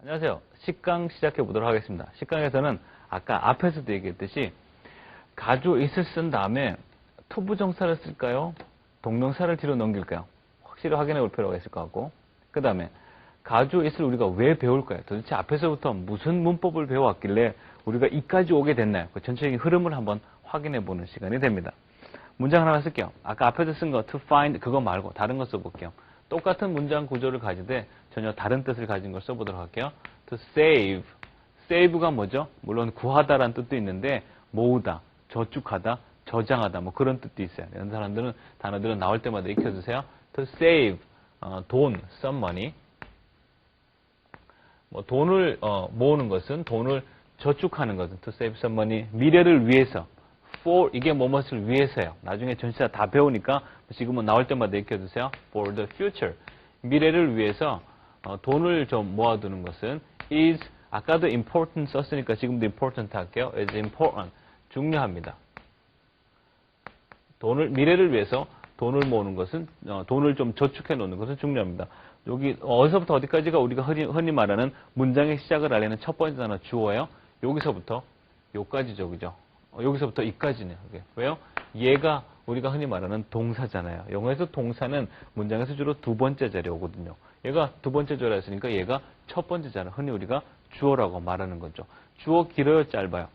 안녕하세요. 식강 시작해 보도록 하겠습니다. 식강에서는 아까 앞에서도 얘기했듯이 가주 is를 쓴 다음에 투부정사를 쓸까요? 동명사를 뒤로 넘길까요? 확실히 확인해 볼 필요가 있을 것 같고, 그 다음에 가주 is를 우리가 왜 배울까요? 도대체 앞에서부터 무슨 문법을 배워왔길래 우리가 이까지 오게 됐나요? 그 전체적인 흐름을 한번 확인해 보는 시간이 됩니다. 문장 하나 쓸게요. 아까 앞에서 쓴 거 to find 그거 말고 다른 거 써볼게요. 똑같은 문장 구조를 가지되 전혀 다른 뜻을 가진 걸 써보도록 할게요. to save. save가 뭐죠? 물론 구하다라는 뜻도 있는데 모으다, 저축하다, 저장하다 뭐 그런 뜻도 있어요. 이런 단어들은 나올 때마다 익혀주세요. to save. 돈, some money. 뭐 돈을 모으는 것은 돈을 저축하는 것은 to save some money. 미래를 위해서. for 이게 뭐뭇을 위해서요. 나중에 전치사 다 배우니까 지금은 나올 때마다 익혀주세요. for the future. 미래를 위해서 돈을 좀 모아두는 것은 is 아까도 important 썼으니까 지금도 important 할게요. is important. 중요합니다. 미래를 위해서 돈을 모으는 것은 돈을 좀 저축해 놓는 것은 중요합니다. 여기 어디서부터 어디까지가 우리가 흔히 말하는 문장의 시작을 알리는 첫 번째 단어 주어예요. 여기서부터 요까지죠, 그죠? 여기서부터 이까지네요. 왜요? 얘가 우리가 흔히 말하는 동사잖아요. 영어에서 동사는 문장에서 주로 두 번째 자리에 오거든요. 얘가 두 번째 자리에 있으니까 얘가 첫 번째 자리, 흔히 우리가 주어라고 말하는 거죠. 주어 길어요, 짧아요?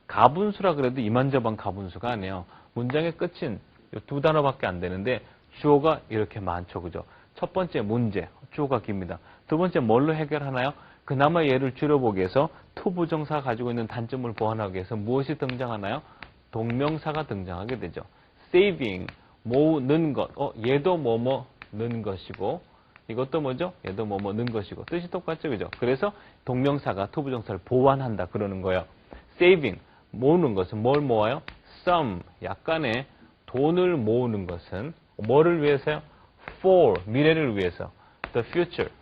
가분수라 그래도 이만저만 가분수가 아니에요. 문장의 끝인 두 단어밖에 안 되는데 주어가 이렇게 많죠, 그죠? 첫 번째 문제, 주어가 깁니다. 두 번째 뭘로 해결하나요? 그나마 얘를 줄여보기 위해서 투부정사가 가지고 있는 단점을 보완하기 위해서 무엇이 등장하나요? 동명사가 등장하게 되죠. saving, 모으는 것. 얘도 뭐뭐 는 것이고 이것도 뭐죠? 얘도 뭐뭐 는 것이고 뜻이 똑같죠, 그죠? 그래서 동명사가 투부정사를 보완한다 그러는 거예요. saving, 모으는 것은 뭘 모아요? some, 약간의 돈을 모으는 것은 뭐를 위해서요? for, 미래를 위해서. the future,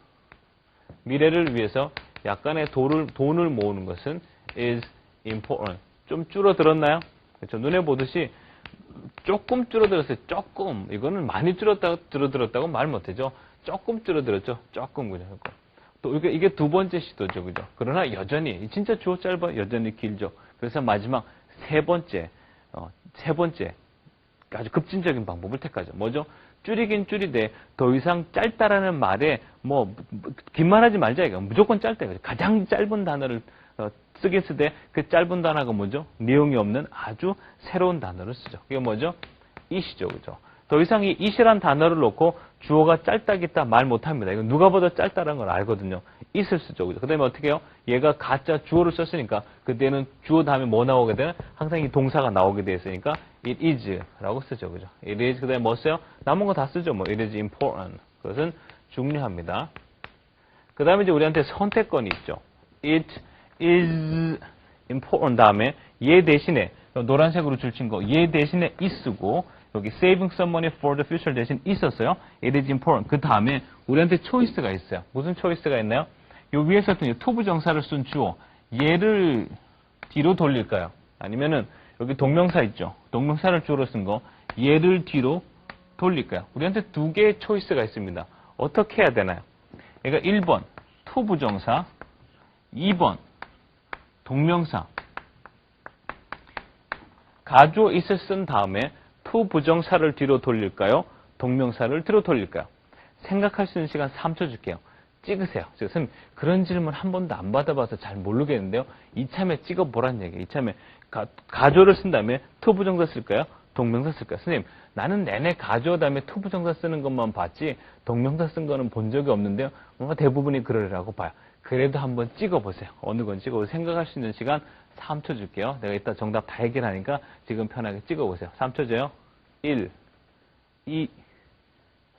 미래를 위해서 약간의 돈을 모으는 것은 is important. 좀 줄어들었나요? 그렇죠. 눈에 보듯이 조금 줄어들었어요. 조금. 이거는 많이 줄어들었다고 말 못하죠. 조금 줄어들었죠. 조금 그죠. 또 이게 두 번째 시도죠, 그죠. 그러나 여전히 진짜 주어 짧아 여전히 길죠. 그래서 마지막 세 번째 아주 급진적인 방법을 택하죠. 뭐죠? 줄이긴 줄이되 더 이상 짧다라는 말에 긴 말하지 말자 이거 무조건 짧다 이거죠. 가장 짧은 단어를 쓰게 쓰되 그 짧은 단어가 뭐죠? 내용이 없는 아주 새로운 단어를 쓰죠. 그게 뭐죠? it이죠, 그죠? 더 이상 이 it이란 단어를 놓고 주어가 짧다겠다 말 못합니다. 이거 누가 봐도 짧다라는 걸 알거든요. it을 쓰죠, 그죠? 그 다음에 어떻게 해요? 얘가 가짜 주어를 썼으니까 그때는 주어 다음에 뭐 나오게 되나? 항상 이 동사가 나오게 되어 있으니까 it is라고 쓰죠, 그죠? it is, 그 다음에 뭐 써요? 남은 거 다 쓰죠, 뭐. it is important. 그것은 중요합니다. 그 다음에 이제 우리한테 선택권이 있죠. it is important 다음에 얘 대신에 노란색으로 줄친 거 얘 대신에 is고 여기 saving some money for the future 대신 있었어요. it is important. 그 다음에 우리한테 초이스가 있어요. 무슨 초이스가 있나요? 요 위에서 투부정사를 쓴 주어 얘를 뒤로 돌릴까요? 아니면은 여기 동명사 있죠. 동명사를 주어로 쓴 거 얘를 뒤로 돌릴까요? 우리한테 두 개의 초이스가 있습니다. 어떻게 해야 되나요? 그러니까 1번 투부정사, 2번 동명사. 가주어 is을 쓴 다음에 투부정사를 뒤로 돌릴까요? 동명사를 뒤로 돌릴까요? 생각할 수 있는 시간 3초 줄게요. 찍으세요. 선생님 그런 질문 한 번도 안 받아봐서 잘 모르겠는데요. 이참에 찍어보란 얘기예요. 이참에 가주어를 쓴 다음에 투부정사 쓸까요? 동명사 쓸까요? 선생님 나는 내내 가주어 다음에 투부정사 쓰는 것만 봤지 동명사 쓴 거는 본 적이 없는데요. 대부분이 그러리라고 봐요. 그래도 한번 찍어보세요. 어느 건 찍어보세요. 생각할 수 있는 시간 3초 줄게요. 내가 이따 정답 다 해결하니까 지금 편하게 찍어보세요. 3초 줘요. 1, 2,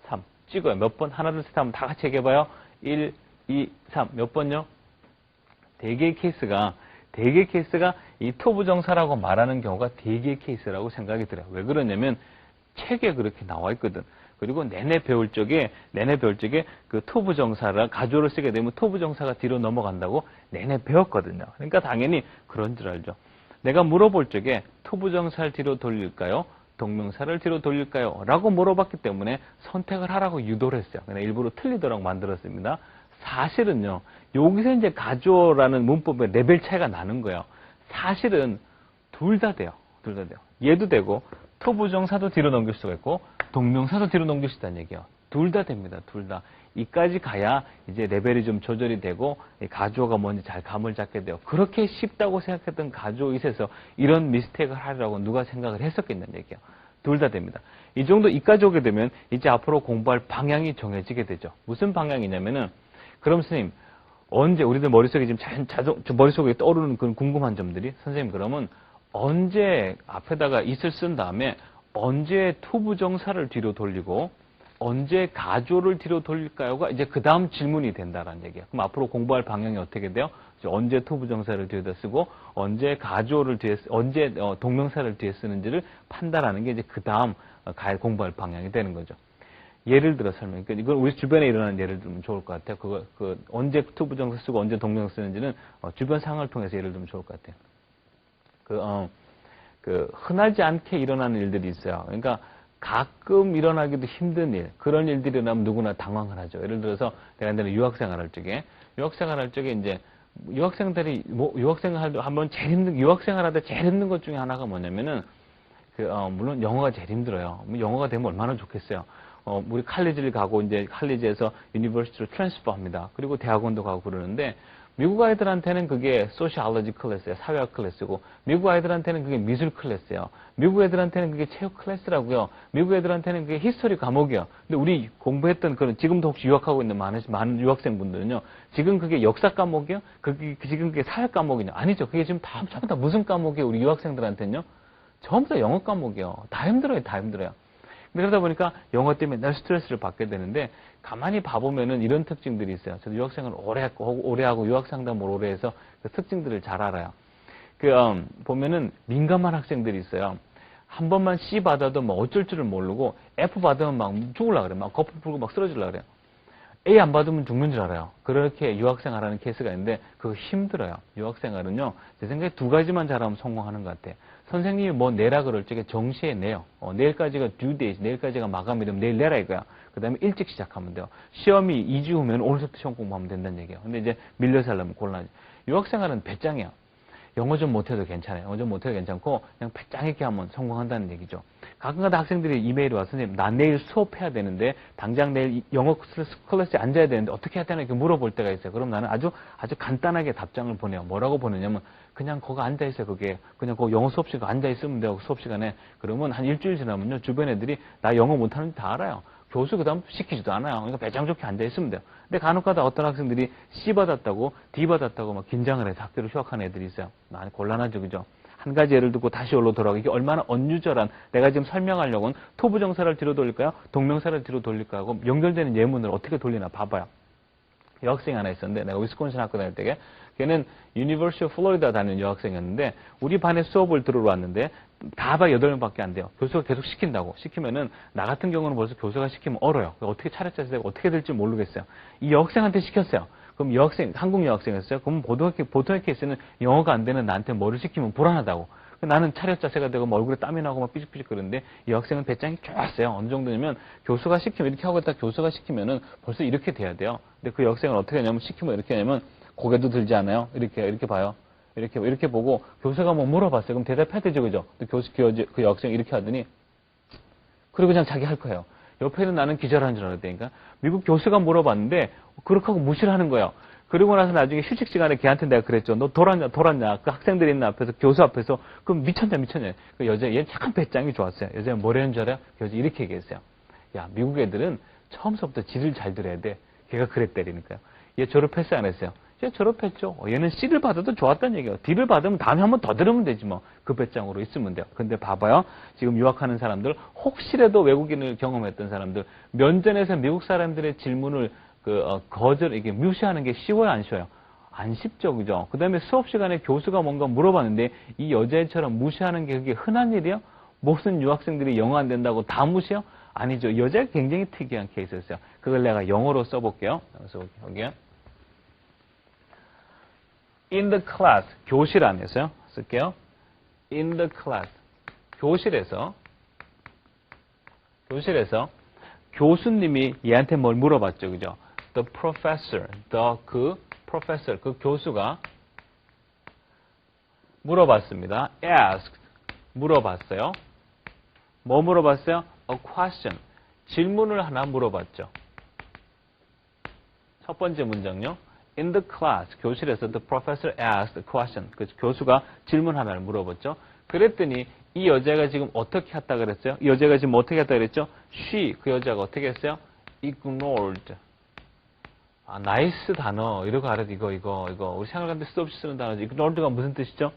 3. 찍어요. 몇 번? 하나, 둘, 셋 하면 다 같이 얘기해봐요. 1, 2, 3. 몇 번요? 대개의 케이스가 이 투부정사라고 말하는 경우가 대개의 케이스라고 생각이 들어요. 왜 그러냐면 책에 그렇게 나와 있거든. 그리고 내내 배울 적에 그 투부정사를 가주어를 쓰게 되면 투부정사가 뒤로 넘어간다고 내내 배웠거든요. 그러니까 당연히 그런 줄 알죠. 내가 물어볼 적에 투부정사를 뒤로 돌릴까요? 동명사를 뒤로 돌릴까요? 라고 물어봤기 때문에 선택을 하라고 유도를 했어요. 그냥 일부러 틀리도록 만들었습니다. 사실은요, 여기서 이제 가조라는 문법의 레벨 차이가 나는 거예요. 사실은 둘 다 돼요. 둘 다 돼요. 얘도 되고, 투부정사도 뒤로 넘길 수가 있고, 동명사도 뒤로 넘길 수 있다는 얘기예요. 둘 다 됩니다. 둘 다. 이까지 가야 이제 레벨이 좀 조절이 되고, 가조가 뭔지 잘 감을 잡게 돼요. 그렇게 쉽다고 생각했던 가조잇에서 이런 미스테이크를 하려고 누가 생각을 했었겠냐는 얘기예요. 둘 다 됩니다. 이 정도 이까지 오게 되면 이제 앞으로 공부할 방향이 정해지게 되죠. 무슨 방향이냐면은, 그럼 선생님, 언제 우리들 머릿속에 지금 머릿속에 떠오르는 그런 궁금한 점들이, 선생님 그러면 언제 앞에다가 it을 쓴 다음에 언제 투부정사를 뒤로 돌리고 언제 가조를 뒤로 돌릴까요가 이제 그 다음 질문이 된다라는 얘기예요. 그럼 앞으로 공부할 방향이 어떻게 돼요? 언제 투부정사를 뒤에다 쓰고 언제 가조를 뒤에 언제 동명사를 뒤에 쓰는지를 판단하는 게 이제 그 다음 공부할 방향이 되는 거죠. 예를 들어 설명. 그러니까 이건 우리 주변에 일어나는 예를 들면 좋을 것 같아요. 언제 투부정사 쓰고 언제 동명사 쓰는지는 주변 상황을 통해서 예를 들면 좋을 것 같아요. 흔하지 않게 일어나는 일들이 있어요. 그러니까 가끔 일어나기도 힘든 일, 그런 일들이 일어나면 누구나 당황을 하죠. 예를 들어서 내가 옛날에 유학생활 할 적에 이제 유학생들이 유학생활 하면 유학생활 할 때 제일 힘든 것 중에 하나가 뭐냐면은 물론 영어가 제일 힘들어요. 영어가 되면 얼마나 좋겠어요. 우리 칼리지를 가고 이제 칼리지에서 유니버시티로 트랜스퍼 합니다. 그리고 대학원도 가고 그러는데 미국 아이들한테는 그게 소시올로지 클래스예요. 사회학 클래스고 미국 아이들한테는 그게 미술 클래스예요. 미국 애들한테는 그게 체육 클래스라고요. 미국 애들한테는 그게 히스토리 과목이에요. 근데 우리 공부했던 그런 지금도 혹시 유학하고 있는 많은 유학생분들은요. 지금 그게 역사 과목이요? 지금 그게 사회 과목이냐? 아니죠. 그게 지금 전부 다 무슨 과목이에요? 우리 유학생들한테는요. 전부 다 영어 과목이에요. 다 힘들어요. 다 힘들어요. 그러다 보니까 영어 때문에 늘 스트레스를 받게 되는데 가만히 봐보면은 이런 특징들이 있어요. 저도 유학생을 오래 하고 유학 상담을 오래 해서 그 특징들을 잘 알아요. 보면은 민감한 학생들이 있어요. 한 번만 C 받아도 뭐 어쩔 줄을 모르고 F 받으면 막 죽으려고 그래요. 막 거품 풀고 막 쓰러지려고 그래요. A 안 받으면 죽는 줄 알아요. 그렇게 유학생활하는 케이스가 있는데 그거 힘들어요. 유학생활은요. 제 생각에 두 가지만 잘하면 성공하는 것 같아요. 선생님이 뭐 내라 그럴 적에 정시에 내요. 내일까지가 due date, 내일까지가 마감이면 내일 내라 이거야. 그 다음에 일찍 시작하면 돼요. 시험이 2주 후면 오늘부터 시험 공부하면 된다는 얘기예요. 근데 이제 밀려서 하려면 곤란하지. 유학생활은 배짱이야. 영어 좀 못해도 괜찮아요. 영어 좀 못해도 괜찮고 그냥 배짱 있게 하면 성공한다는 얘기죠. 가끔가다 학생들이 이메일이 와서 선생님 나 내일 수업해야 되는데 당장 내일 영어 클래스에 앉아야 되는데 어떻게 해야 되나 이렇게 물어볼 때가 있어요. 그럼 나는 아주 간단하게 답장을 보내요. 뭐라고 보내냐면 그냥 거기 앉아있어요. 그냥 그 영어 수업 시간 앉아있으면 돼요. 수업 시간에. 그러면 한 일주일 지나면요. 주변 애들이 나 영어 못하는지 다 알아요. 교수 그 다음 시키지도 않아요. 그러니까 배짱 좋게 앉아있으면 돼요. 근데 간혹가다 어떤 학생들이 C 받았다고 D 받았다고 막 긴장을 해서 학교로 휴학하는 애들이 있어요. 많이 곤란하죠. 그죠? 한 가지 예를 듣고 다시 올로 돌아가고 이게 얼마나 언유절한 내가 지금 설명하려고는 토부정사를 뒤로 돌릴까요? 동명사를 뒤로 돌릴까요? 하고 연결되는 예문을 어떻게 돌리나 봐봐요. 여학생이 하나 있었는데 내가 위스콘신 학교 다닐 때게 걔는 유니버시티 오브 플로리다 다니는 여학생이었는데 우리 반에 수업을 들으러 왔는데 다 8명밖에 안 돼요. 교수가 계속 시킨다고. 시키면은 나 같은 경우는 벌써 교수가 시키면 얼어요. 어떻게 차례짜리 되고 어떻게 될지 모르겠어요. 이 여학생한테 시켰어요. 그럼 한국 여학생이었어요. 그럼 보통의 케이스는 영어가 안 되는 나한테 뭐를 시키면 불안하다고. 나는 차렷 자세가 되고 얼굴에 땀이 나고 막 삐죽삐죽 그러는데 이 여학생은 배짱이 좋았어요. 어느 정도냐면 교수가 시키면 이렇게 하고 있다 교수가 시키면은 벌써 이렇게 돼야 돼요. 근데 그 여학생은 어떻게 하냐면 시키면 이렇게 하냐면 고개도 들지 않아요. 이렇게 봐요. 이렇게 보고 교수가 뭐 물어봤어요. 그럼 대답해야 되죠, 그죠? 그 여학생이 이렇게 하더니 그리고 그냥 자기 할 거예요. 옆에는 나는 기절하는 줄 알았다니까. 미국 교수가 물어봤는데 그렇게 하고 무시를 하는 거예요. 그리고 나서 나중에 휴식 시간에 걔한테 내가 그랬죠. 너 돌았냐? 그 학생들이 있는 앞에서 교수 앞에서 그럼 미쳤냐? 그 여자 얘 참 배짱이 좋았어요. 여자가 뭐라는 줄 알아요? 그 여자 이렇게 얘기했어요. 야, 미국 애들은 처음부터 지를 잘 들어야 돼. 걔가 그랬다니까요. 얘 졸업했어요, 안 했어요? 얘 졸업했죠. 얘는 C를 받아도 좋았다는 얘기예요. D를 받으면 다음에 한번 더 들으면 되지 뭐. 그 배짱으로 있으면 돼요. 근데 봐봐요. 지금 유학하는 사람들, 혹시라도 외국인을 경험했던 사람들, 면전에서 미국 사람들의 질문을 이게 무시하는 게 쉬워요, 안 쉬워요? 안 쉽죠, 그죠? 그 다음에 수업 시간에 교수가 뭔가 물어봤는데 이 여자애처럼 무시하는 게 그게 흔한 일이요? 무슨 유학생들이 영어 안 된다고 다 무시해요? 아니죠. 여자가 굉장히 특이한 케이스였어요. 그걸 내가 영어로 써볼게요. 그래서 여기요. In the class, 교실 안에서요. 쓸게요. In the class, 교실에서 교수님이 얘한테 뭘 물어봤죠, 그죠? the professor, 그 교수가 물어봤습니다. asked, 물어봤어요. 뭐 물어봤어요? a question, 질문을 하나 물어봤죠. 첫 번째 문장요. In the class, 교실에서 the professor asked a question. 그 교수가 질문 하나를 물어봤죠. 그랬더니 이 여자가 지금 어떻게 했다 그랬어요? 이 여자가 지금 어떻게 했다 그랬죠? She, 그 여자가 어떻게 했어요? Ignored. 아, 나이스 단어. 이러고 알아도 이거. 우리 생활하는데 수없이 쓰는 단어죠. Ignored가 무슨 뜻이죠?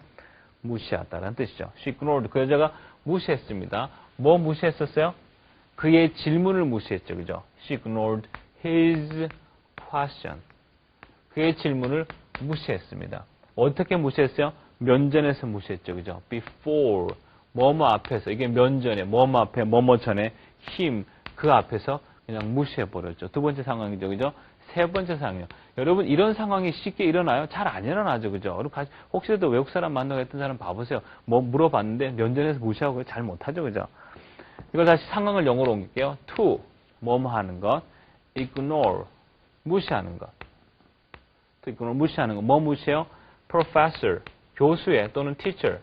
무시하다라는 뜻이죠. She ignored. 그 여자가 무시했습니다. 뭐 무시했었어요? 그의 질문을 무시했죠. 그죠? She ignored his question. 그의 질문을 무시했습니다. 어떻게 무시했어요? 면전에서 무시했죠. 그죠? Before. 뭐뭐 앞에서. 이게 면전에, 뭐뭐 앞에, 뭐뭐 전에, him. 그 앞에서 그냥 무시해버렸죠. 두 번째 상황이죠. 그죠? 세 번째 상황이요. 여러분, 이런 상황이 쉽게 일어나요? 잘 안 일어나죠. 그죠? 혹시라도 외국 사람 만나고 했던 사람 봐보세요. 뭐 물어봤는데 면전에서 무시하고 잘 못하죠. 그죠? 이걸 다시 상황을 영어로 옮길게요. to, 뭐뭐 하는 것. ignore, 무시하는 것. to ignore, 무시하는 것. 뭐 무시해요? professor, 교수의 또는 teacher.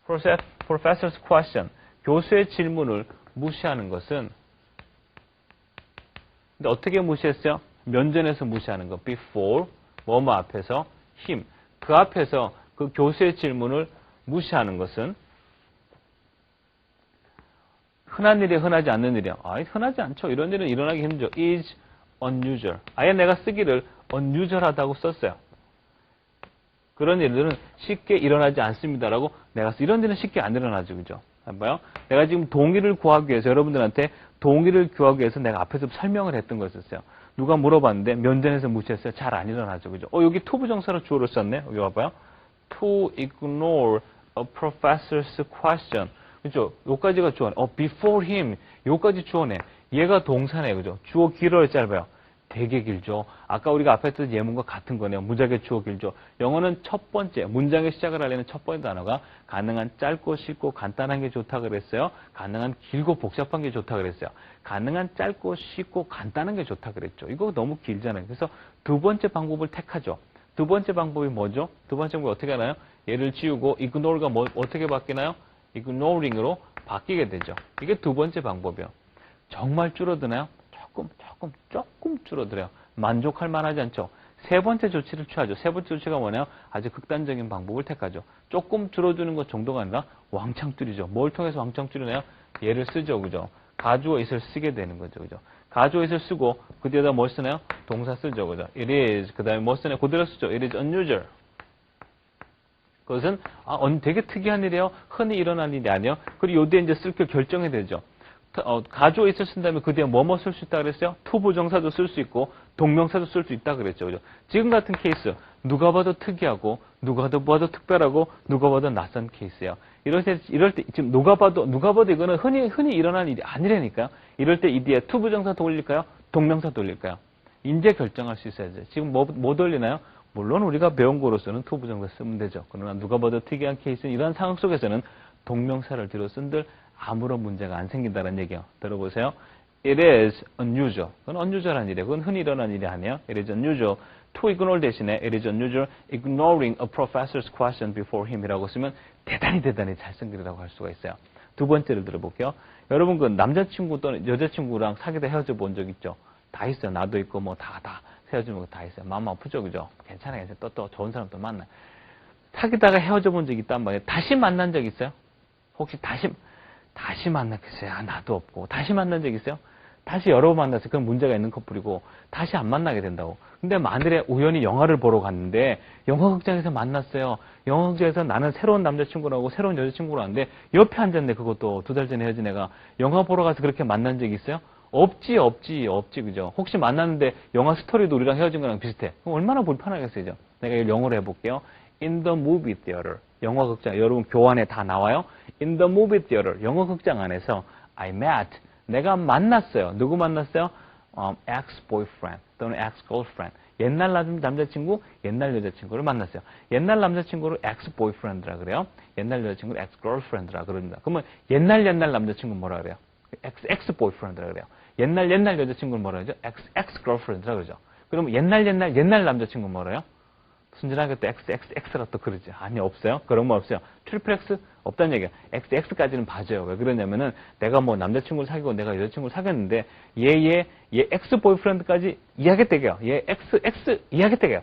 professor's question, 교수의 질문을 무시하는 것은 근데 어떻게 무시했어요? 면전에서 무시하는 것. before, 뭐뭐 앞에서, him. 그 앞에서 그 교수의 질문을 무시하는 것은 흔한 일이 흔하지 않는 일이야. 흔하지 않죠. 이런 일은 일어나기 힘들죠. is unusual. 아예 내가 쓰기를 unusual하다고 썼어요. 그런 일들은 쉽게 일어나지 않습니다라고 내가 이런 일은 쉽게 안 일어나죠. 그죠? 봐요. 내가 지금 동의를 구하기 위해서 여러분들한테 동의를 구하기 위해서 내가 앞에서 설명을 했던 거였어요. 누가 물어봤는데 면전에서 무시했어요. 잘 안 일어나죠. 그죠? 여기 to 부정사로 주어를 썼네. 여기 봐봐요. To ignore a professor's question. 그죠? 요까지가 주어네. before him. 요까지 주어네. 얘가 동사네. 그죠? 주어 길어요, 짧아요? 되게 길죠. 아까 우리가 앞에 했던 예문과 같은 거네요. 무지하게 주어 길죠. 영어는 첫 번째, 문장의 시작을 하려는 첫 번째 단어가 가능한 짧고 쉽고 간단한 게 좋다 그랬어요. 가능한 길고 복잡한 게 좋다 그랬어요. 가능한 짧고 쉽고 간단한 게 좋다 그랬죠. 이거 너무 길잖아요. 그래서 두 번째 방법을 택하죠. 두 번째 방법이 뭐죠? 두 번째 방법이 어떻게 하나요? 얘를 지우고 ignore가 어떻게 바뀌나요? ignoring으로 바뀌게 되죠. 이게 두 번째 방법이요. 정말 줄어드나요? 조금 줄어들어요. 만족할 만하지 않죠. 세 번째 조치를 취하죠. 세 번째 조치가 뭐냐면 아주 극단적인 방법을 택하죠. 조금 줄어드는 것 정도가 아니라 왕창 줄이죠. 뭘 통해서 왕창 줄이나요? 얘를 쓰죠. 그죠? 가주어 it을 쓰게 되는 거죠. 그죠? 가주어 it을 쓰고 그 뒤에다 뭐 쓰나요? 동사 쓰죠. 그죠? It is. 그 다음에 뭐 쓰나요? 그대로 쓰죠. It is unusual. 그것은 되게 특이한 일이에요. 흔히 일어난 일이 아니에요. 그리고 요 뒤에 이제 쓸 걸 결정해야 되죠. 가주어 it을 쓴 다음에 그 뒤에 뭐뭐 쓸 수 있다 그랬어요? to 부정사도 쓸 수 있고 동명사도 쓸 수 있다 그랬죠. 그죠? 지금 같은 케이스 누가 봐도 특이하고 누가 봐도 특별하고 누가 봐도 낯선 케이스예요. 이럴 때 지금 누가 봐도 이거는 흔히 일어난 일이 아니라니까요. 이럴 때 이 뒤에 to 부정사 돌릴까요? 동명사 돌릴까요? 이제 결정할 수 있어야죠. 지금 뭐 돌리나요? 물론 우리가 배운 거로서는 to 부정사 쓰면 되죠. 그러나 누가 봐도 특이한 케이스는 이런 상황 속에서는 동명사를 뒤로 쓴들 아무런 문제가 안 생긴다는 얘기예요. 들어보세요. It is unusual. 그건 unusual한 일이에요. 그건 흔히 일어난 일이 아니에요. It is unusual. To ignore 대신에 it is unusual ignoring a professor's question before him이라고 쓰면 대단히 잘 쓴 글이라고 할 수가 있어요. 두 번째를 들어볼게요. 여러분 그 남자친구 또는 여자친구랑 사귀다 헤어져 본 적 있죠? 다 있어요. 나도 있고 뭐 다 헤어지는 거 다 있어요. 마음 아프죠? 그죠? 괜찮아요. 또 좋은 사람 또 만나요. 사귀다가 헤어져 본 적 있단 말이에요. 다시 만난 적 있어요? 혹시 다시 만났겠어요? 나도 없고. 다시 만난 적 있어요? 다시 여러 번 만나서 그건 문제가 있는 커플이고 다시 안 만나게 된다고. 근데 만일에 우연히 영화를 보러 갔는데 영화극장에서 만났어요. 영화극장에서 나는 새로운 남자친구라고 새로운 여자친구로 왔는데 옆에 앉았네. 그것도 2달 전에 헤어진 애가. 영화 보러 가서 그렇게 만난 적 있어요? 없지 그죠? 혹시 만났는데 영화 스토리도 우리랑 헤어진 거랑 비슷해. 그럼 얼마나 불편하겠어요. 내가 이걸 영어로 해볼게요. In the movie theater. 영화극장. 여러분 교환에 다 나와요. In the movie theater. 영화극장 안에서 I met. 내가 만났어요. 누구 만났어요? ex-boyfriend 또는 ex-girlfriend. 옛날 남자친구, 옛날 여자친구를 만났어요. 옛날 남자친구를 ex-boyfriend라 그래요. 옛날 여자친구를 ex-girlfriend라 그럽니다. 그러면 옛날 남자친구 뭐라 그래요? ex-boyfriend라 그래요. 옛날 여자친구를 뭐라 하죠? ex-girlfriend라고 그러죠. 그럼 옛날 남자친구 뭐래요? 순진하게 또 X가 또 그러지. 아니, 없어요. 그런 거 없어요. 트리플 X 없다는 얘기야. X까지는 봐줘요. 왜 그러냐면은 내가 뭐 남자친구를 사귀고 내가 여자친구를 사귀었는데 얘 X 보이프렌드까지 이해하겠대요. 얘 X 이해하겠대요.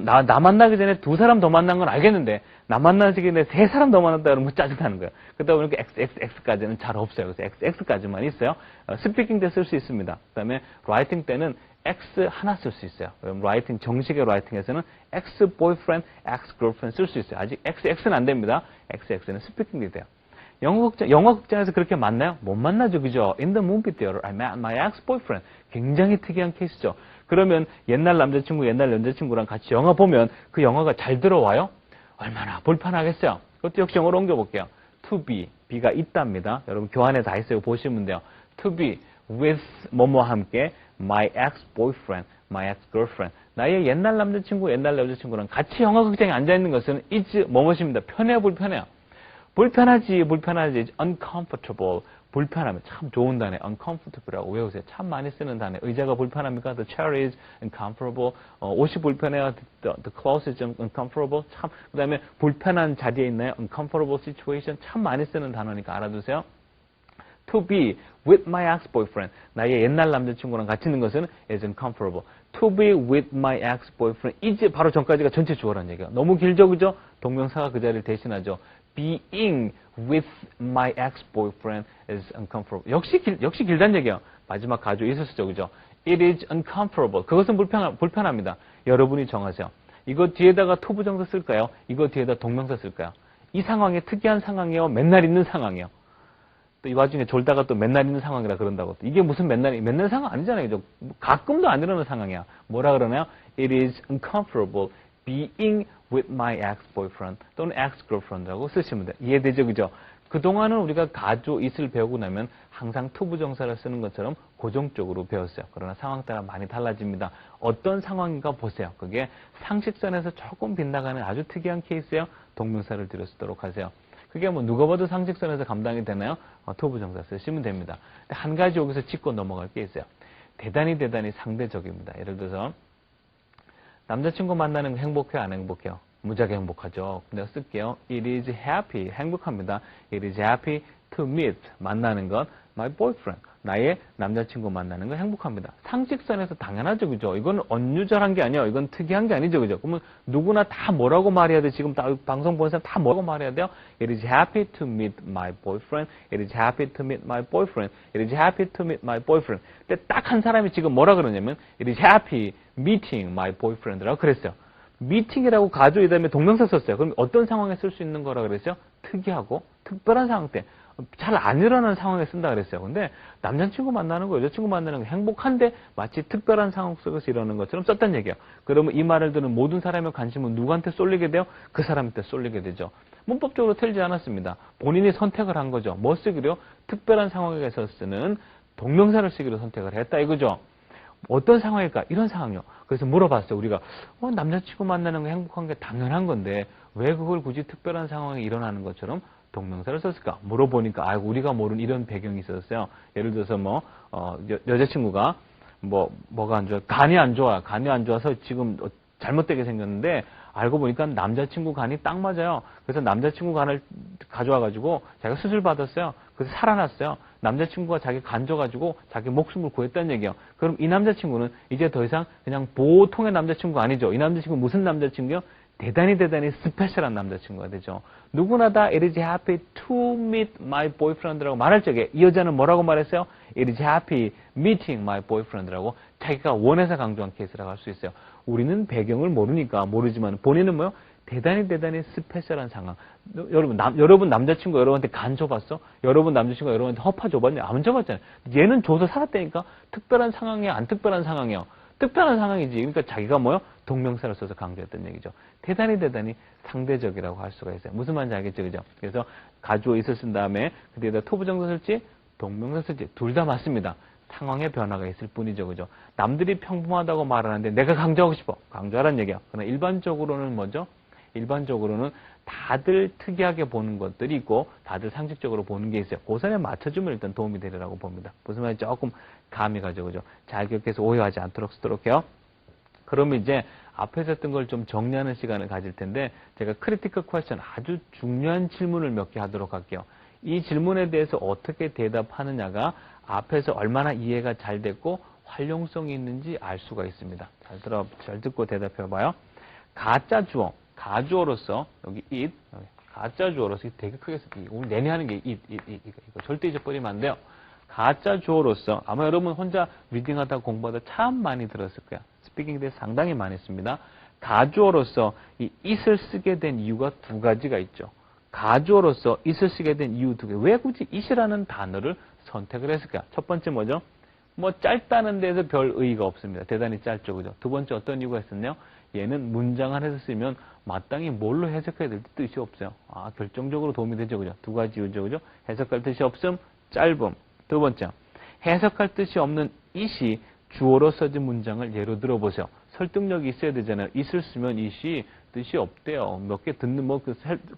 나 만나기 전에 두 사람 더 만난 건 알겠는데 나 만나기 전에 세 사람 더 만났다 그러면 짜증나는 거예요. 그러다 보니까 X까지는 잘 없어요. 그래서 X까지만 있어요. 스피킹 때 쓸 수 있습니다. 그 다음에 라이팅 때는 X 하나 쓸 수 있어요. 그럼 라이팅, 정식의 라이팅에서는 X boyfriend, X girlfriend 쓸 수 있어요. 아직 XX는 안 됩니다. XX는 스피킹이 돼요. 영화 극장에서 그렇게 만나요? 못 만나죠, 그죠? In the movie theater, I met my ex-boyfriend. 굉장히 특이한 케이스죠. 그러면 옛날 남자친구, 옛날 여자친구랑 같이 영화 보면 그 영화가 잘 들어와요? 얼마나 불편하겠어요? 그것도 역시 영어로 옮겨볼게요. To be, be가 있답니다. 여러분 교환에 다 있어요. 보시면 돼요. To be with 뭐뭐와 함께 my ex-boyfriend, my ex-girlfriend. 나의 옛날 남자친구, 옛날 여자친구랑 같이 영화 극장에 앉아있는 것은 is 뭐뭐입니다. 편해요, 불편해요? 불편하지, uncomfortable. 불편하면 참 좋은 단어, uncomfortable이라고 외우세요. 참 많이 쓰는 단어. 의자가 불편합니까? The chair is uncomfortable. 옷이 불편해요. The clothes is uncomfortable. 참, 그 다음에 불편한 자리에 있나요? uncomfortable situation. 참 많이 쓰는 단어니까 알아두세요. To be with my ex-boyfriend. 나의 옛날 남자친구랑 같이 있는 것은 is uncomfortable. To be with my ex-boyfriend. 이제 바로 전까지가 전체 주어라는 얘기야. 너무 길죠, 그죠? 동명사가 그 자리를 대신하죠. Being with my ex-boyfriend is uncomfortable. 역시 길다는 얘기야. 마지막 가주 있었죠, 그죠? It is uncomfortable. 그것은 불편합니다. 여러분이 정하세요. 이거 뒤에다가 to 부정사 쓸까요? 이거 뒤에다 동명사 쓸까요? 이 상황이 특이한 상황이에요? 맨날 있는 상황이에요? 또 이 와중에 졸다가 또 맨날 있는 상황이라 그런다고. 이게 무슨 맨날 상황 아니잖아요. 그죠? 가끔도 안 일어나는 상황이야. 뭐라 그러나요? It is uncomfortable being with my ex-boyfriend 또는 ex-girlfriend라고 쓰시면 돼요. 이해되죠? 그죠? 그동안은 우리가 가조 it을 배우고 나면 항상 to 부정사를 쓰는 것처럼 고정적으로 배웠어요. 그러나 상황 따라 많이 달라집니다. 어떤 상황인가 보세요. 그게 상식선에서 조금 빗나가는 아주 특이한 케이스예요. 동명사를 들여 쓰도록 하세요. 그게 뭐 누가 봐도 상식선에서 감당이 되나요? to 부정사 쓰시면 됩니다. 한 가지 여기서 짚고 넘어갈 게 있어요. 대단히 상대적입니다. 예를 들어서 남자친구 만나는 거 행복해요? 안 행복해요? 무지하게 행복하죠. 내가 쓸게요. It is happy. 행복합니다. It is happy to meet. 만나는 건 my boyfriend. 나의 남자친구 만나는 건 행복합니다. 상식선에서 당연하죠. 그죠? 이건 언유절한 게 아니에요. 이건 특이한 게 아니죠. 그죠? 그러면 누구나 다 뭐라고 말해야 돼? 지금 방송 보는 사람 다 뭐라고 말해야 돼요? It is happy to meet my boyfriend. It is happy to meet my boyfriend. It is happy to meet my boyfriend. 근데 딱 한 사람이 지금 뭐라 그러냐면 It is happy meeting my boyfriend라고 그랬어요. 미팅이라고 가조 이 다음에 동명사 썼어요. 그럼 어떤 상황에 쓸 수 있는 거라 그랬어요? 특이하고 특별한 상황 때. 잘 안 일어나는 상황에 쓴다 그랬어요. 근데 남자친구 만나는 거, 여자친구 만나는 거 행복한데 마치 특별한 상황 속에서 이러는 것처럼 썼단 얘기예요. 그러면 이 말을 듣는 모든 사람의 관심은 누구한테 쏠리게 돼요? 그 사람한테 쏠리게 되죠. 문법적으로 틀리지 않았습니다. 본인이 선택을 한 거죠. 뭐 쓰기로? 특별한 상황에서 쓰는 동명사를 쓰기로 선택을 했다 이거죠. 어떤 상황일까? 이런 상황이요. 그래서 물어봤어요. 우리가 남자친구 만나는 거 행복한 게 당연한 건데 왜 그걸 굳이 특별한 상황에 일어나는 것처럼 동명사를 썼을까? 물어보니까 우리가 모르는 이런 배경이 있었어요. 예를 들어서 여자친구가 뭐가 안 좋아? 간이 안 좋아. 간이 안 좋아서 지금 잘못되게 생겼는데 알고 보니까 남자친구 간이 딱 맞아요. 그래서 남자친구 간을 가져와가지고 자기가 수술 받았어요. 그래서 살아났어요. 남자친구가 자기 간 줘가지고 자기 목숨을 구했다는 얘기예요. 그럼 이 남자친구는 이제 더 이상 그냥 보통의 남자친구가 아니죠. 이 남자친구 무슨 남자친구요? 대단히 스페셜한 남자친구가 되죠. 누구나 다 It is happy to meet my boyfriend라고 말할 적에 이 여자는 뭐라고 말했어요? It is happy meeting my boyfriend라고 자기가 원해서 강조한 케이스라고 할 수 있어요. 우리는 배경을 모르니까 모르지만 본인은 뭐요? 대단히 스페셜한 상황. 여러분 남자친구 여러분한테 간 줘봤어? 여러분 남자친구가 여러분한테 허파 줘봤냐? 안 줘봤잖아요. 얘는 줘서 살았다니까? 특별한 상황이야? 안 특별한 상황이야? 특별한 상황이지. 그러니까 자기가 동명사를 써서 강조했던 얘기죠. 대단히 상대적이라고 할 수가 있어요. 무슨 말인지 알겠죠? 그죠? 그래서 가주어 있을 쓴 다음에 그 뒤에다 to 부정사 쓸지 동명사 쓸지 둘 다 맞습니다. 상황의 변화가 있을 뿐이죠. 그죠? 남들이 평범하다고 말하는데 내가 강조하고 싶어. 강조하라는 얘기야. 그러나 일반적으로는 뭐죠? 일반적으로는 다들 특이하게 보는 것들이 있고 다들 상식적으로 보는 게 있어요. 그 선에 맞춰주면 일단 도움이 되리라고 봅니다. 무슨 말인지 조금 감이 가죠. 그죠? 잘 기억해서 오해하지 않도록 쓰도록 해요. 그러면 이제 앞에서 했던 걸 좀 정리하는 시간을 가질 텐데 제가 크리티컬 퀘스천 아주 중요한 질문을 몇 개 하도록 할게요. 이 질문에 대해서 어떻게 대답하느냐가 앞에서 얼마나 이해가 잘 됐고 활용성이 있는지 알 수가 있습니다. 잘 듣고 대답해 봐요. 가짜 주어, 가주어로서 여기 it, 가짜 주어로서 되게 크게 써. 오늘 내내 하는 게 it, 이거 절대 잊어버리면 안 돼요. 가짜 주어로서 아마 여러분 혼자 리딩하다 공부하다 참 많이 들었을 거야. 스피킹에 대해서 상당히 많이 했습니다. 가주어로서 이 it을 쓰게 된 이유가 두 가지가 있죠. 가주어로서 it을 쓰게 된 이유 두 개. 왜 굳이 it이라는 단어를 선택을 했을까? 첫 번째 뭐죠? 뭐 짧다는 데서 별 의의가 없습니다. 대단히 짧죠. 그죠? 두 번째 어떤 이유가 있었냐? 얘는 문장 안에서 쓰면 마땅히 뭘로 해석해야 될지 뜻이 없어요. 아, 결정적으로 도움이 되죠. 그죠? 두 가지 이유죠. 그죠? 해석할 뜻이 없음, 짧음. 두 번째, 해석할 뜻이 없는 it이 주어로 써진 문장을 예로 들어보세요. 설득력이 있어야 되잖아요. it을 쓰면 it이 뜻이 없대요. 몇 개 듣는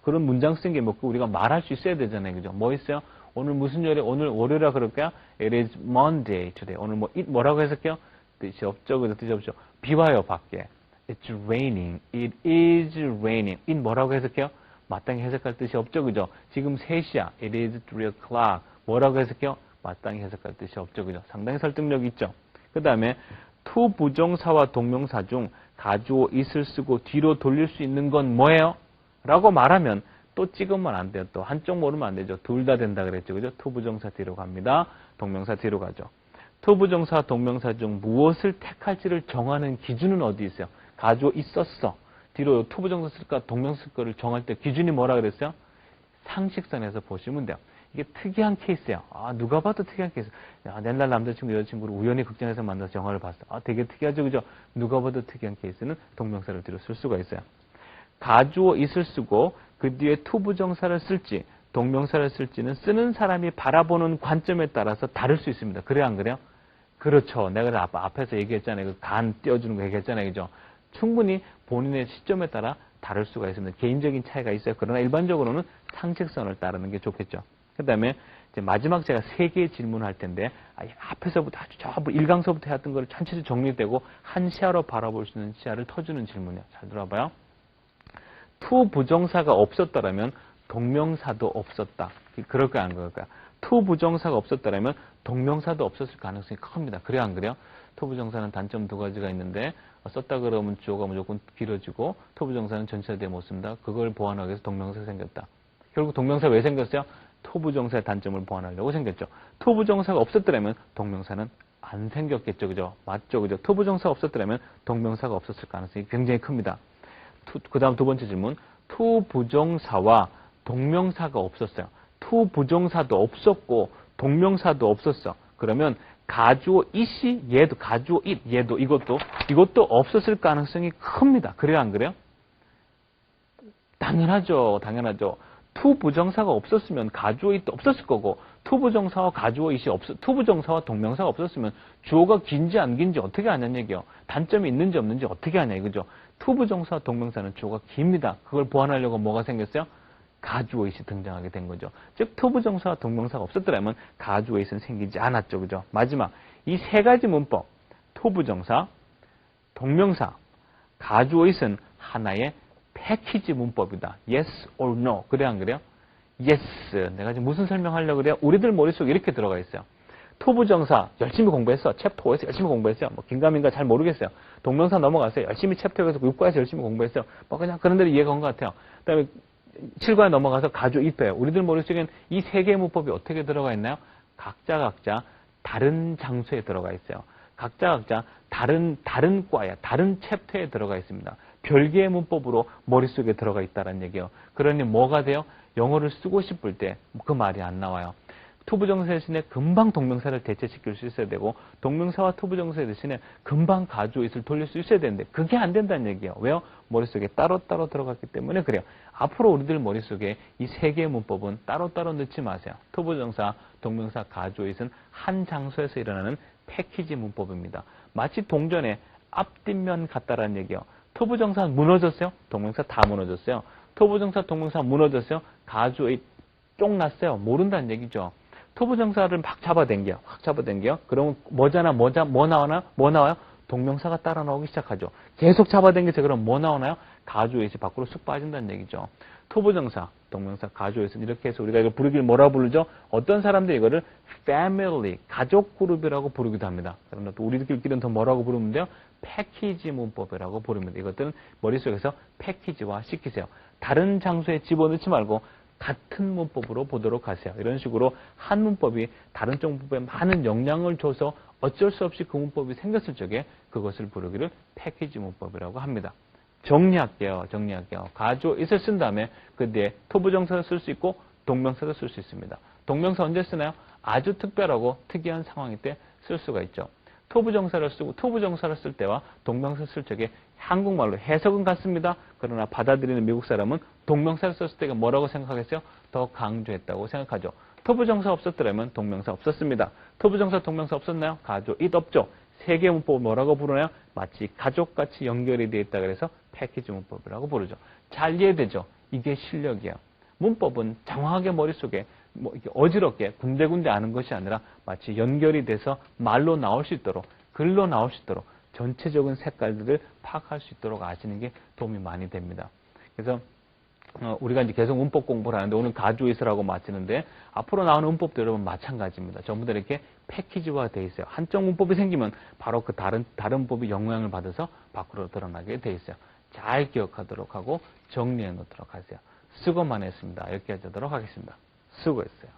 그런 문장 쓴 게 몇 개 우리가 말할 수 있어야 되잖아요. 그죠? 뭐 있어요? 오늘 무슨 요일에? 오늘 월요일이라 그럴까요? It is Monday today. 오늘 it 뭐라고 해석해요? 뜻이 없죠. 그죠? 뜻이 없죠. 비 와요, 밖에. It's raining. It is raining. it 뭐라고 해석해요? 마땅히 해석할 뜻이 없죠. 그죠? 지금 3시야. It is 3 o'clock. 뭐라고 해석해요? 마땅히 해석할 뜻이 없죠. 그죠? 상당히 설득력이 있죠. 그 다음에 to 부정사와 동명사 중 가주어 it을 쓰고 뒤로 돌릴 수 있는 건 뭐예요? 라고 말하면 또 찍으면 안 돼요. 또 한쪽 모르면 안 되죠. 둘 다 된다 그랬죠. 그죠? to 부정사 뒤로 갑니다. 동명사 뒤로 가죠. to 부정사, 동명사 중 무엇을 택할지를 정하는 기준은 어디 있어요? 가주어 있었어. 뒤로 to 부정사 쓸까 동명사 쓸 거를 정할 때 기준이 뭐라 그랬어요? 상식선에서 보시면 돼요. 이게 특이한 케이스예요. 아, 누가 봐도 특이한 케이스. 야, 옛날 남자친구, 여자친구를 우연히 극장에서 만나서 영화를 봤어. 아, 되게 특이하죠, 그죠? 누가 봐도 특이한 케이스는 동명사를 뒤로 쓸 수가 있어요. 가주어 it을 쓰고 그 뒤에 to 부정사를 쓸지 동명사를 쓸지는 쓰는 사람이 바라보는 관점에 따라서 다를 수 있습니다. 그래요, 안 그래요? 그렇죠. 내가 앞에서 얘기했잖아요. 그 간 띄워주는 거 얘기했잖아요, 그죠? 충분히 본인의 시점에 따라 다를 수가 있습니다. 개인적인 차이가 있어요. 그러나 일반적으로는 상식선을 따르는 게 좋겠죠. 그 다음에 마지막 제가 3개의 질문을 할 텐데 앞에서부터 아주 저 1강서부터 해왔던 걸 전체적으로 정리되고 한 시야로 바라볼 수 있는 시야를 터주는 질문이에요. 잘 들어봐요. to 부정사가 없었더라면 동명사도 없었다. 그럴까요? 안 그럴까요? to 부정사가 없었더라면 동명사도 없었을 가능성이 큽니다. 그래요? 안 그래요? to 부정사는 단점 2가지가 있는데 썼다 그러면 주어가 무조건 길어지고 to 부정사는 전치사대에 못 씁니다. 그걸 보완하기 위해서 동명사가 생겼다. 결국 동명사 왜 생겼어요? to 부정사의 단점을 보완하려고 생겼죠. to 부정사가 없었더라면 동명사는 안 생겼겠죠. 그죠? 맞죠? 그죠? to 부정사가 없었더라면 동명사가 없었을 가능성이 굉장히 큽니다. 그 다음 두 번째 질문. to 부정사와 동명사가 없었어요. to 부정사도 없었고 동명사도 없었어. 그러면 가주어 it이 얘도 가주어 it 얘도 이것도 없었을 가능성이 큽니다. 그래요, 안 그래요? 당연하죠. to 부정사가 없었으면 가주어 it도 없었을 거고 to 부정사와 가주어 it이 to 부정사와 동명사가 없었으면 주어가 긴지 안 긴지 어떻게 아냐는 얘기예요. 단점이 있는지 없는지 어떻게 아냐 이거죠. to 부정사와 동명사는 주어가 깁니다. 그걸 보완하려고 뭐가 생겼어요? 가주어 it이 등장하게 된 거죠. 즉 to 부정사와 동명사가 없었더라면 가주어 it은 생기지 않았죠. 그죠? 마지막 이 3가지 문법 to 부정사, 동명사, 가주어 it은 하나의 패키지 문법이다. Yes or no. 그래 안 그래요? Yes. 내가 지금 무슨 설명하려고 그래요? 우리들 머릿속에 이렇게 들어가 있어요. to 부정사 열심히 공부했어. 챕터 5에서 열심히 공부했어요. 뭐 긴가민가 잘 모르겠어요. 동명사 넘어갔어요. 열심히 챕터 6에서 6과에서 열심히 공부했어요. 뭐 그냥 그런 대로 이해가 온 것 같아요. 그다음에 7과에 넘어가서 가주어 it배요. 우리들 머릿속에는 이 3개의 문법이 어떻게 들어가 있나요? 각자 다른 장소에 들어가 있어요. 각자 다른 과야, 다른 챕터에 들어가 있습니다. 별개의 문법으로 머릿속에 들어가 있다는 얘기예요. 그러니 뭐가 돼요? 영어를 쓰고 싶을 때 그 말이 안 나와요. to 부정사 대신에 금방 동명사를 대체시킬 수 있어야 되고 동명사와 to 부정사 대신에 금방 가주어 it을 돌릴 수 있어야 되는데 그게 안 된다는 얘기예요. 왜요? 머릿속에 따로따로 들어갔기 때문에 그래요. 앞으로 우리들 머릿속에 이 3개의 문법은 따로따로 넣지 마세요. to 부정사, 동명사, 가주어 it은 한 장소에서 일어나는 패키지 문법입니다. 마치 동전의 앞뒷면 같다라는 얘기예요. to 부정사는 무너졌어요. 동명사 다 무너졌어요. 토부정사, 동명사 무너졌어요. 가주의 쫑 났어요. 모른다는 얘기죠. 토부정사를 막 잡아당겨. 확 잡아당겨. 그러면 뭐 나와요? 동명사가 따라 나오기 시작하죠. 계속 잡아당겨서 그럼 뭐 나오나요? 가주에서 밖으로 쑥 빠진다는 얘기죠. 토부정사, 동명사, 가주에서 이렇게 해서 우리가 이걸 부르기를 뭐라 부르죠? 어떤 사람들이 이거를 family, 가족 그룹이라고 부르기도 합니다. 그러나 또 우리들끼리는 더 뭐라고 부르면 돼요? 패키지 문법이라고 부릅니다. 이것들은 머릿속에서 패키지화 시키세요. 다른 장소에 집어넣지 말고 같은 문법으로 보도록 하세요. 이런 식으로 한 문법이 다른 쪽 문법에 많은 영향을 줘서 어쩔 수 없이 그 문법이 생겼을 적에 그것을 부르기를 패키지 문법이라고 합니다. 정리할게요. 가주 it을 쓴 다음에 그 뒤에 토부정사를 쓸 수 있고 동명사도 쓸 수 있습니다. 동명사 언제 쓰나요? 아주 특별하고 특이한 상황일 때 쓸 수가 있죠. 토부정사를 쓰고 토부정사를 쓸 때와 동명사 쓸 적에 한국말로 해석은 같습니다. 그러나 받아들이는 미국 사람은 동명사를 썼을 때가 뭐라고 생각하겠어요? 더 강조했다고 생각하죠. 토부정사 없었더라면 동명사 없었습니다. 토부정사, 동명사 없었나요? 가주 it 없죠. 세 개의 문법을 뭐라고 부르나요? 마치 가족같이 연결이 되어 있다 그래서 패키지 문법이라고 부르죠. 잘 이해되죠? 이게 실력이에요. 문법은 장황하게 머릿속에 이렇게 어지럽게 군데군데 아는 것이 아니라 마치 연결이 돼서 말로 나올 수 있도록, 글로 나올 수 있도록 전체적인 색깔들을 파악할 수 있도록 아시는 게 도움이 많이 됩니다. 그래서 우리가 이제 계속 문법 공부를 하는데 오늘 가주이스라고 마치는데 앞으로 나오는 문법도 여러분 마찬가지입니다. 전부 다 이렇게 패키지화 되어 있어요. 한쪽 문법이 생기면 바로 그 다른 문법이 영향을 받아서 밖으로 드러나게 되어 있어요. 잘 기억하도록 하고 정리해 놓도록 하세요. 수고만 했습니다. 여기까지 하도록 하겠습니다. 수고했어요.